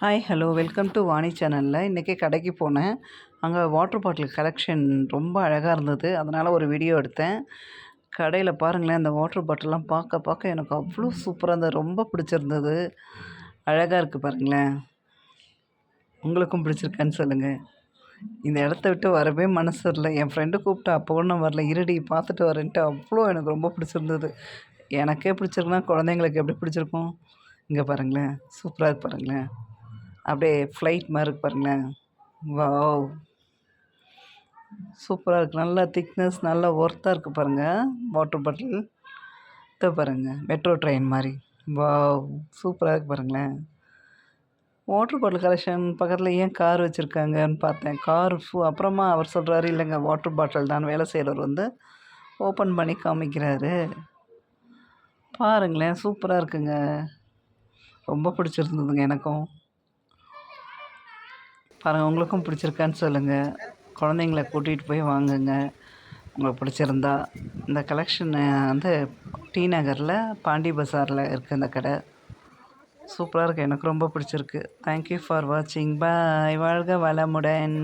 Hi hello welcome to Vani சேனலில். இன்றைக்கி கடைக்கு போனேன். அங்கே வாட்டர் பாட்டில் கலெக்ஷன் ரொம்ப அழகாக இருந்தது. அதனால் ஒரு வீடியோ எடுத்தேன். கடையில் பாருங்களேன், அந்த வாட்டர் பாட்டில்லாம் பார்க்க பார்க்க எனக்கு அவ்வளோ சூப்பராக இருந்தது. ரொம்ப பிடிச்சிருந்தது. அழகாக இருக்குது பாருங்களேன். உங்களுக்கும் பிடிச்சிருக்கான்னு சொல்லுங்கள். இந்த இடத்த விட்டு வரவே மனசு வரல. என் ஃப்ரெண்டு கூப்பிட்டா அப்போ கூட நான் வரல. இருடி பார்த்துட்டு வரேன்ட்டு அவ்வளோ எனக்கு ரொம்ப பிடிச்சிருந்தது. எனக்கே பிடிச்சிருக்குன்னா குழந்தைங்களுக்கு எப்படி பிடிச்சிருக்கும்? இங்கே பாருங்களேன், சூப்பராக இருக்கு பாருங்களேன். அப்படியே ஃப்ளைட் மாதிரி இருக்கு பாருங்களேன். வாவ்! சூப்பராக இருக்குது. நல்லா திக்னஸ், நல்லா ஒர்த்தாக இருக்குது பாருங்கள் வாட்டர் பாட்டில். இதை பாருங்கள், மெட்ரோ ட்ரெயின் மாதிரி. வாவ்! சூப்பராக இருக்குது பாருங்களேன். வாட்டர் பாட்டில் கலெக்ஷன் பக்கத்தில் ஏன் கார் வச்சுருக்காங்கன்னு பார்த்தேன். கார் அப்புறமா அவர் சொல்கிறாரு, இல்லைங்க வாட்டர் பாட்டில் தான். வேலை செய்கிறவர் வந்து ஓப்பன் பண்ணி காமிக்கிறாரு. பாருங்களேன், சூப்பராக இருக்குங்க. ரொம்ப பிடிச்சிருந்ததுங்க எனக்கும். பாருங்கள், உங்களுக்கும் பிடிச்சிருக்கான்னு சொல்லுங்கள். குழந்தைங்கள கூட்டிகிட்டு போய் வாங்குங்க உங்களுக்கு பிடிச்சிருந்தா. இந்த கலெக்ஷனு வந்து டி நகரில் பாண்டி பஸாரில் இருக்குது இந்த கடை. சூப்பராக இருக்குது. எனக்கு ரொம்ப பிடிச்சிருக்கு. தேங்க்யூ ஃபார் வாட்சிங். பாய். வாழ்க வளமுடன்.